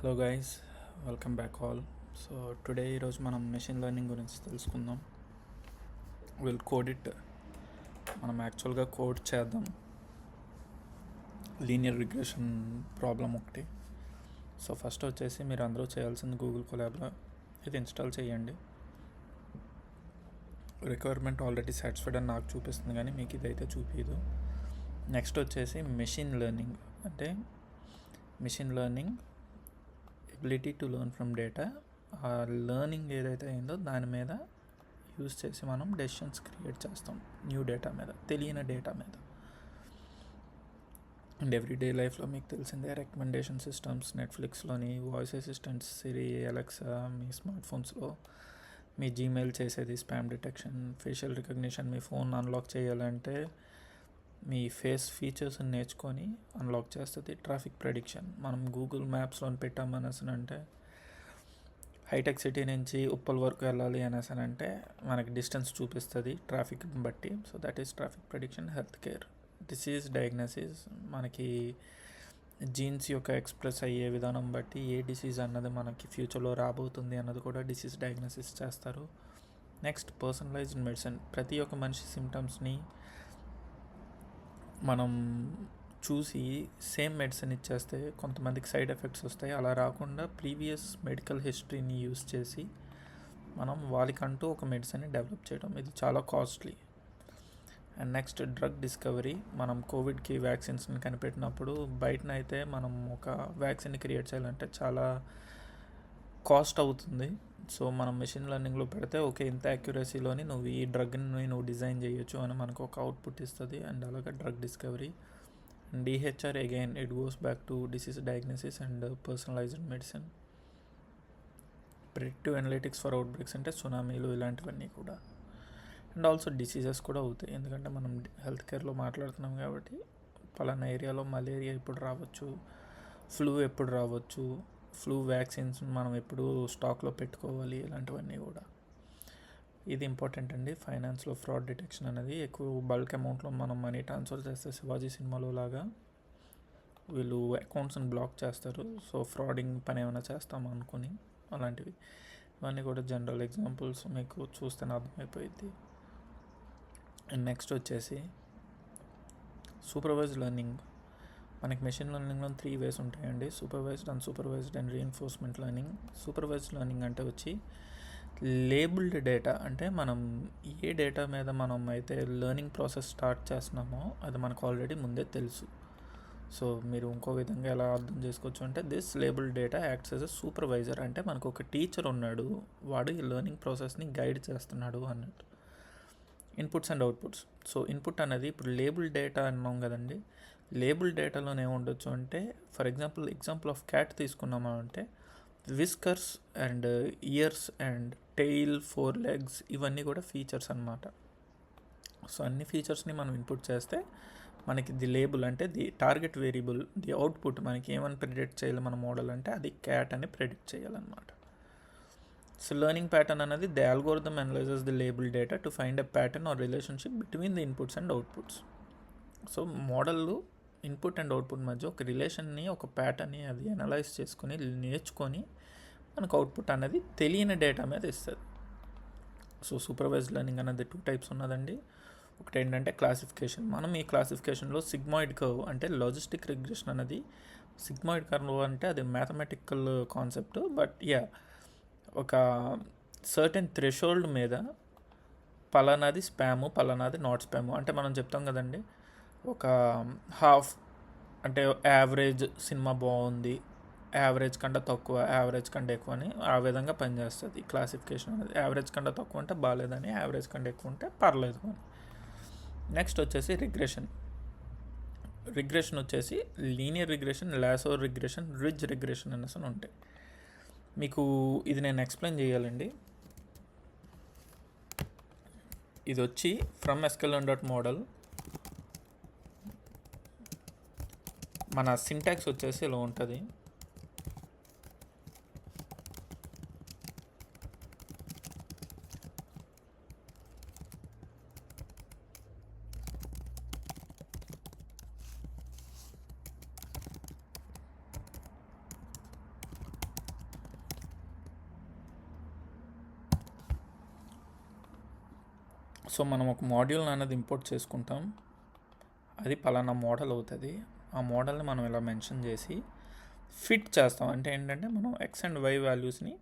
Hello guys, welcome back all. So today ఈరోజు మనం machine learning గురించి తెలుసుకుందాం. Code it. మనం యాక్చువల్గా కోడ్ చేద్దాం లీనియర్ రిగ్రెషన్ ప్రాబ్లం ఒకటి. సో ఫస్ట్ వచ్చేసి మీరు అందరూ చేయాల్సింది గూగుల్ కొలాబ్లో ఇది ఇన్స్టాల్ చేయండి. రిక్వైర్మెంట్ ఆల్రెడీ సాటిస్ఫైడ్ అని నాకు చూపిస్తుంది, కానీ మీకు ఇదైతే చూపించదు. నెక్స్ట్ వచ్చేసి మెషిన్ లెర్నింగ్ అంటే machine learning ability to learn from data. ఆ లెర్నింగ్ ఏదైతే అయిందో దాని మీద యూజ్ చేసి మనం డెసిషన్స్ క్రియేట్ చేస్తాం న్యూ డేటా మీద, తెలియని డేటా మీద. అండ్ ఎవ్రీడే లైఫ్లో మీకు తెలిసిందే రికమెండేషన్ సిస్టమ్స్, నెట్ఫ్లిక్స్లోని వాయిస్ అసిస్టెంట్స్, సిరి, అలెక్సా, మీ స్మార్ట్ ఫోన్స్లో మీ జీమెయిల్ చేసేది స్పామ్ డిటెక్షన్, ఫేషియల్ రికగ్నిషన్. మీ ఫోన్ అన్లాక్ చేయాలంటే మీ ఫేస్ ఫీచర్స్ని నేర్చుకొని అన్లాక్ చేస్తుంది. ట్రాఫిక్ ప్రెడిక్షన్, మనం గూగుల్ మ్యాప్స్లో పెట్టామనేసి అంటే హైటెక్ సిటీ నుంచి ఉప్పల్ వరకు వెళ్ళాలి అనేసి అంటే మనకి డిస్టెన్స్ చూపిస్తుంది ట్రాఫిక్ బట్టి. So that is traffic prediction. Health care, disease diagnosis, మనకి జీన్స్ యొక్క ఎక్స్ప్రెస్ అయ్యే విధానం బట్టి ఏ డిసీజ్ అన్నది మనకి ఫ్యూచర్లో రాబోతుంది అన్నది కూడా డిసీజ్ డయాగ్నోసిస్ చేస్తారు. నెక్స్ట్ పర్సనలైజ్డ్ మెడిసిన్, ప్రతి ఒక్క మనిషి సిమ్టమ్స్ని మనం చూసి సేమ్ మెడిసిన్ ఇచ్చేస్తే కొంతమందికి సైడ్ ఎఫెక్ట్స్ వస్తాయి. అలా రాకుండా ప్రీవియస్ మెడికల్ హిస్టరీని యూస్ చేసి మనం వాళ్ళకంటూ ఒక మెడిసిన్ని డెవలప్ చేయడం, ఇది చాలా costly. And next drug discovery, మనం కోవిడ్కి వ్యాక్సిన్స్ని కనిపెట్టినప్పుడు బయటనైతే మనం ఒక వ్యాక్సిన్ని క్రియేట్ చేయాలంటే చాలా కాస్ట్ అవుతుంది. సో మనం మెషిన్ లెర్నింగ్లో పెడితే ఓకే, ఇంత యాక్యురసీలోని నువ్వు ఈ డ్రగ్ని నువ్వు డిజైన్ చేయొచ్చు అని మనకు ఒక అవుట్పుట్ ఇస్తుంది. అండ్ అలాగే drug discovery. And DHR again it goes back to disease diagnosis and personalised medicine. Predictive analytics for outbreaks అంటే సునామీలు ఇలాంటివన్నీ కూడా. అండ్ ఆల్సో డిసీజెస్ కూడా అవుతాయి, ఎందుకంటే మనం హెల్త్ కేర్లో మాట్లాడుతున్నాం కాబట్టి పలానా ఏరియాలో మలేరియా ఎప్పుడు రావచ్చు, ఫ్లూ ఎప్పుడు రావచ్చు, ఫ్లూ వ్యాక్సిన్స్ మనం ఎప్పుడు స్టాక్లో పెట్టుకోవాలి, ఇలాంటివన్నీ కూడా. ఇది ఇంపార్టెంట్ అండి. ఫైనాన్స్లో ఫ్రాడ్ డిటెక్షన్ అనేది ఎక్కువ బల్క్ అమౌంట్లో మనం మనీ ట్రాన్స్ఫర్ చేస్తే శివాజీ సినిమాలో లాగా వీళ్ళు అకౌంట్స్ని బ్లాక్ చేస్తారు. సో ఫ్రాడింగ్ పని ఏమైనా చేస్తాం అనుకుని అలాంటివి. ఇవన్నీ కూడా జనరల్ ఎగ్జాంపుల్స్, మీకు చూస్తేనే అర్థమైపోయింది. అండ్ నెక్స్ట్ వచ్చేసి సూపర్వైజ్డ్ లెర్నింగ్. మనకి మెషిన్ లెర్నింగ్లో 3 ways ఉంటాయండి: supervised, unsupervised and reinforcement learning. Supervised learning అంటే వచ్చి లేబుల్డ్ డేటా, అంటే మనం ఏ డేటా మీద మనం అయితే లెర్నింగ్ ప్రాసెస్ స్టార్ట్ చేస్తున్నామో అది మనకు ఆల్రెడీ ముందే తెలుసు. సో మీరు ఇంకో విధంగా ఎలా అర్థం చేసుకోవచ్చు అంటే this label data acts as a supervisor, అంటే మనకు ఒక టీచర్ ఉన్నాడు, వాడు ఈ లెర్నింగ్ ప్రాసెస్ని గైడ్ చేస్తున్నాడు అన్నట్టు. Inputs and outputs. So input అనేది ఇప్పుడు లేబుల్ డేటా అన్నాం కదండి, లేబుల్ డేటాలోనే ఏముండొచ్చు అంటే ఫర్ ఎగ్జాంపుల్ ఆఫ్ క్యాట్ తీసుకున్నామా అంటే viscous and years and tail, 4 legs, ఇవన్నీ కూడా ఫీచర్స్ అన్నమాట. సో అన్ని ఫీచర్స్ని మనం ఇన్పుట్ చేస్తే మనకి ది లేబుల్ అంటే the target variable, the output మనకి ఏమని ప్రిడిక్ట్ చేయాలి మన మోడల్ అంటే అది క్యాట్ అని ప్రిడిక్ట్ చేయాలన్నమాట. సో లెర్నింగ్ ప్యాటర్న్ అనేది the algorithm analyses the label data to find a pattern or relationship between the inputs and outputs. So model input and output మధ్య ఒక రిలేషన్ని, ఒక ప్యాటర్న్ని అది అనలైజ్ చేసుకొని నేర్చుకొని మనకు అవుట్పుట్ అనేది తెలియని డేటా మీద ఇస్తుంది. సో సూపర్వైజ్డ్ లెర్నింగ్ అనేది 2 types ఉన్నదండి. ఒకటి ఏంటంటే క్లాసిఫికేషన్. మనం ఈ క్లాసిఫికేషన్లో సిగ్మాయిడ్ కర్వ్ అంటే లాజిస్టిక్ రిగ్రెషన్ అనేది, సిగ్మాయిడ్ కర్వ్ అంటే అది మ్యాథమెటికల్ కాన్సెప్ట్, బట్ ఒక సర్టెన్ థ్రెషోల్డ్ మీద పలానాది స్పాము, పలానాది నాట్ స్పాము అంటే మనం చెప్తాం కదండి, ఒక హాఫ్ అంటే యావరేజ్ సినిమా బాగుంది, యావరేజ్ కంటే తక్కువ, యావరేజ్ కంటే ఎక్కువ అని ఆ విధంగా పనిచేస్తుంది క్లాసిఫికేషన్ అనేది. యావరేజ్ కంటే తక్కువ అంటే బాగాలేదని, యావరేజ్ కంటే ఎక్కువ ఉంటే పర్లేదు అని. నెక్స్ట్ వచ్చేసి రిగ్రెషన్ వచ్చేసి linear regression, lasso regression, ridge regression అనేసి ఉంటాయి. మీకు ఇది నేను ఎక్స్ప్లెయిన్ చేయాలండి. ఇది వచ్చి ఫ్రమ్ sklearn.model. మన సింటాక్స్ వచ్చేసి ఇలా ఉంటుంది. సో మనం ఒక మాడ్యూల్ అనేది ఇంపోర్ట్ చేసుకుంటాం, అది పలానా మోడల్ అవుతుంది. ఆ మోడల్ని మనం ఇలా మెన్షన్ చేసి ఫిట్ చేస్తాం. అంటే ఏంటంటే మనం ఎక్స్ అండ్ వై వాల్యూస్ని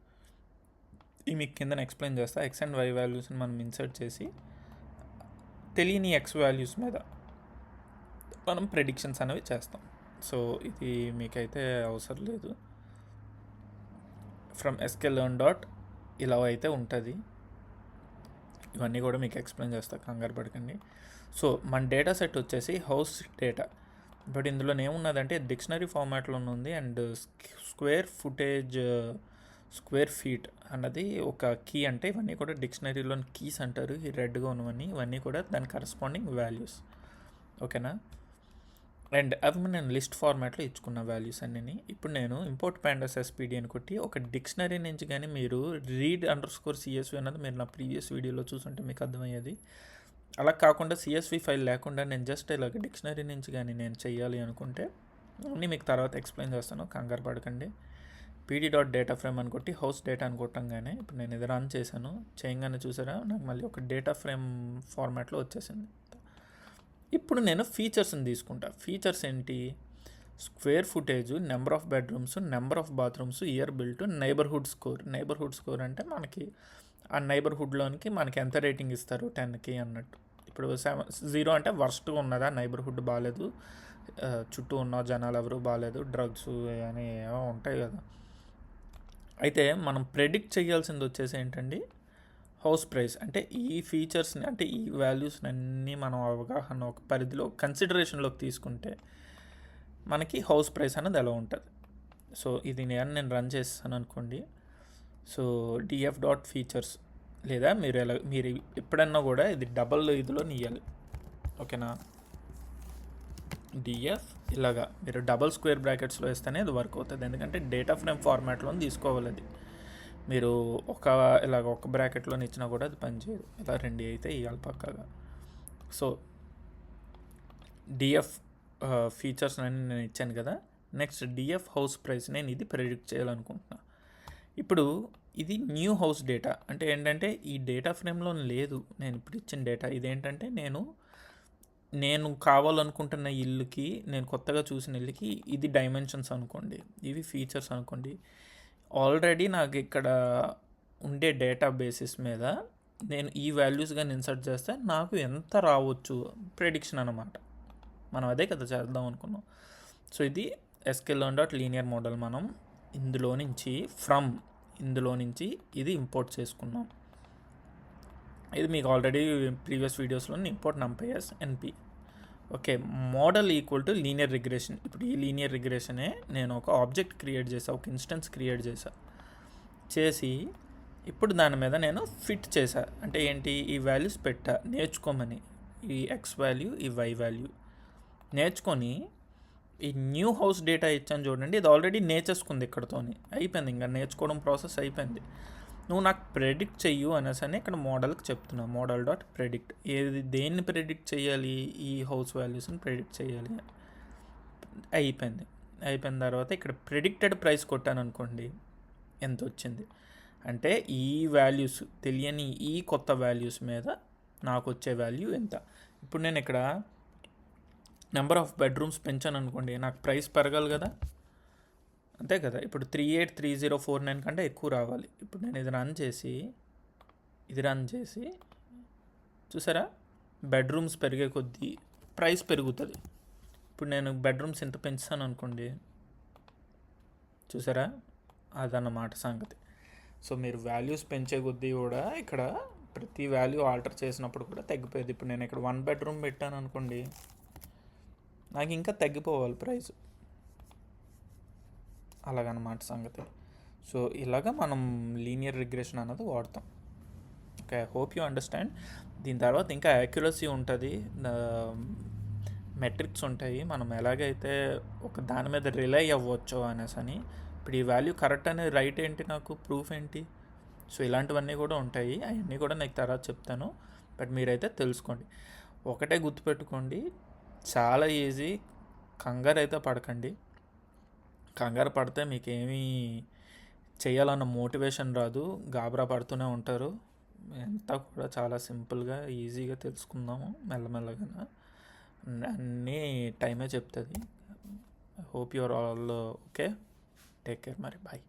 మీకు కింద ఎక్స్ప్లెయిన్ చేస్తా. ఎక్స్ అండ్ వై వాల్యూస్ని మనం ఇన్సర్ట్ చేసి తెలియని ఎక్స్ వాల్యూస్ మీద మనం ప్రెడిక్షన్స్ అనేవి చేస్తాం. సో ఇది మీకైతే అవసరం లేదు. ఫ్రమ్ sklearn డాట్ ఇలా అయితే ఉంటుంది. ఇవన్నీ కూడా మీకు ఎక్స్ప్లెయిన్ చేస్తా, కంగారు పడకండి. సో మన డేటా సెట్ వచ్చేసి హౌస్ డేటా. బట్ ఇందులో ఏమున్నదంటే డిక్షనరీ ఫార్మాట్లో ఉంది and square footage square feet అన్నది ఒక కీ. అంటే ఇవన్నీ కూడా డిక్షనరీలోని కీస్ అంటారు, ఈ రెడ్గా ఉన్నవన్నీ. ఇవన్నీ కూడా దాని కరస్పాండింగ్ వాల్యూస్. ఓకేనా? అండ్ అవి నేను లిస్ట్ ఫార్మాట్లో ఇచ్చుకున్న వాల్యూస్ అన్నీ. ఇప్పుడు నేను ఇంపోర్ట్ pandas spd అని కొట్టి ఒక డిక్షనరీ నుంచి కానీ మీరు read_csv అన్నది మీరు నా ప్రీవియస్ వీడియోలో చూసుంటే మీకు అర్థమయ్యేది. అలా కాకుండా CSV ఫైల్ లేకుండా నేను జస్ట్ ఇలాగ డిక్షనరీ నుంచి కానీ నేను చెయ్యాలి అనుకుంటే అన్నీ మీకు తర్వాత ఎక్స్ప్లెయిన్ చేస్తాను, కంగారు పడకండి. pd.dataframe అని కొట్టి హౌస్ డేటా అని కొట్టంగానే ఇప్పుడు నేను ఇది రన్ చేశాను. చేయగానే చూసారా నాకు మళ్ళీ ఒక డేటా ఫ్రేమ్ ఫార్మాట్లో వచ్చేసింది. ఇప్పుడు నేను ఫీచర్స్ని తీసుకుంటా. ఫీచర్స్ ఏంటి? Square footage, number of bedrooms, number of bathrooms, year built, neighbourhood score. Neighbourhood score అంటే మనకి ఆ నైబర్హుడ్లోనికి మనకి ఎంత రేటింగ్ ఇస్తారు 10కి అన్నట్టు. ఇప్పుడు 0 అంటే వర్స్ట్గా ఉన్నదా, నైబర్హుడ్ బాగాలేదు, చుట్టూ ఉన్న జనాలు ఎవరు బాగాలేదు, డ్రగ్స్ అని ఏమో ఉంటాయి కదా. అయితే మనం ప్రెడిక్ట్ చేయాల్సింది వచ్చేసి ఏంటండి, హౌస్ ప్రైస్. అంటే ఈ ఫీచర్స్ని అంటే ఈ వాల్యూస్ని అన్నీ మనం అవగాహన ఒక పరిధిలో కన్సిడరేషన్లోకి తీసుకుంటే మనకి హౌస్ ప్రైస్ అనేది ఎలా ఉంటుంది. సో ఇది నేను రన్ చేస్తాను అనుకోండి. సో df.features లేదా మీరు ఎప్పుడన్నా కూడా ఇది డబల్ ఇదిలో నీయాలి. ఓకేనా? df ఇలాగా మీరు డబల్ స్క్వేర్ బ్రాకెట్స్లో వేస్తేనే అది వర్క్ అవుతుంది. ఎందుకంటే డేటా ఫ్రేమ్ ఫార్మాట్లో తీసుకోవాలి. అది మీరు ఇలాగ ఒక బ్రాకెట్లో ఇచ్చినా కూడా అది పనిచేయదు. ఇలా 2 అయితే ఇవ్వాలి పక్కాగా. సో డిఎఫ్ ఫీచర్స్ అని నేను ఇచ్చాను కదా. నెక్స్ట్ డిఎఫ్ హౌస్ ప్రైస్, నేను ఇది ప్రెడిక్ట్ చేయాలనుకుంటున్నా. ఇప్పుడు ఇది న్యూ హౌస్ డేటా. అంటే ఏంటంటే ఈ డేటా ఫ్రేమ్లో లేదు నేను ఇప్పుడు ఇచ్చిన డేటా. ఇదేంటంటే నేను కావాలనుకుంటున్న ఇల్లుకి, నేను కొత్తగా చూసిన ఇల్లుకి ఇది డైమెన్షన్స్ అనుకోండి, ఇవి ఫీచర్స్ అనుకోండి. ఆల్రెడీ నాకు ఇక్కడ ఉండే డేటా బేసిస్ మీద నేను ఈ వాల్యూస్ కానీ ఇన్సర్ట్ చేస్తే నాకు ఎంత రావచ్చు ప్రెడిక్షన్ అన్నమాట. మనం అదే కదా చేద్దాం అనుకున్నాం. సో ఇది sklearn.linear మోడల్. మనం ఇందులో నుంచి ఇది ఇంపోర్ట్ చేసుకున్నాం. ఇది మీకు ఆల్రెడీ ప్రీవియస్ వీడియోస్లో import numpy np. Okay, model equal to linear regression. ఇప్పుడు ఈ లీనియర్ రిగ్రెషనే నేను ఒక ఆబ్జెక్ట్ క్రియేట్ చేసా, ఒక ఇన్స్టెన్స్ క్రియేట్ చేసి ఇప్పుడు దాని మీద నేను ఫిట్ చేశా. అంటే ఏంటి, ఈ వాల్యూస్ పెట్టా నేర్చుకోమని. ఈ ఎక్స్ వాల్యూ, ఈ వై వాల్యూ నేర్చుకొని ఈ న్యూ హౌస్ డేటా ఇచ్చాను చూడండి. ఇది ఆల్రెడీ నేర్చేసుకుంది ఇక్కడతోని, అయిపోయింది. ఇంకా నేర్చుకోవడం ప్రాసెస్ అయిపోయింది. నువ్వు నాకు ప్రెడిక్ట్ చెయ్యు అనేసి అని ఇక్కడ మోడల్కి చెప్తున్నా. model.predict దేన్ని ప్రెడిక్ట్ చేయాలి, ఈ హౌస్ వాల్యూస్ని ప్రెడిక్ట్ చేయాలి. అయిపోయిన తర్వాత ఇక్కడ ప్రెడిక్టెడ్ ప్రైస్ కొట్టాను అనుకోండి, ఎంత వచ్చింది అంటే ఈ వాల్యూస్ తెలియని ఈ కొత్త వాల్యూస్ మీద నాకు వచ్చే వాల్యూ ఎంత. ఇప్పుడు నేను ఇక్కడ నెంబర్ ఆఫ్ బెడ్రూమ్స్ పెంచాను అనుకోండి, నాకు ప్రైస్ పెరగాలి కదా, అంతే కదా. ఇప్పుడు 383049 కంటే ఎక్కువ రావాలి. ఇప్పుడు నేను ఇది రన్ చేసి చూసారా, బెడ్రూమ్స్ పెరిగే కొద్దీ ప్రైస్ పెరుగుతుంది. ఇప్పుడు నేను బెడ్రూమ్స్ ఎంత పెంచుతాను అనుకోండి, చూసారా, అదన్నమాట సంగతి. సో మీరు వాల్యూస్ పెంచే కొద్దీ కూడా ఇక్కడ ప్రతి వాల్యూ ఆల్టర్ చేసినప్పుడు కూడా తగ్గిపోయేది. ఇప్పుడు నేను ఇక్కడ 1 బెడ్రూమ్ పెట్టాను అనుకోండి, నాకు ఇంకా తగ్గిపోవాలి ప్రైస్, అలాగన్నమాట సంగతి. సో ఇలాగా మనం లీనియర్ రిగ్రెషన్ అన్నది వాడతాం. Okay, I hope you understand. దీని తర్వాత ఇంకా యాక్యురసీ ఉంటుంది, మెట్రిక్స్ ఉంటాయి, మనం ఎలాగైతే ఒక దాని మీద రిలై అవ్వచ్చో అనేసి అని. ఇప్పుడు ఈ వాల్యూ కరెక్ట్ అనేది రైట్ ఏంటి, నాకు ప్రూఫ్ ఏంటి. సో ఇలాంటివన్నీ కూడా ఉంటాయి, అవన్నీ కూడా నాకు తర్వాత చెప్తాను. బట్ మీరైతే తెలుసుకోండి. ఒకటే గుర్తుపెట్టుకోండి, చాలా ఈజీ, కంగారు అయితే పడకండి. కంగారు పడితే మీకేమీ చేయాలన్న మోటివేషన్ రాదు, గాబరా పడుతూనే ఉంటారు. అంతా కూడా చాలా సింపుల్గా ఈజీగా తెలుసుకుందాము మెల్లమెల్లగా. అన్నీ టైమే చెప్తుంది. Hope your all okay. Take care మరి. బాయ్.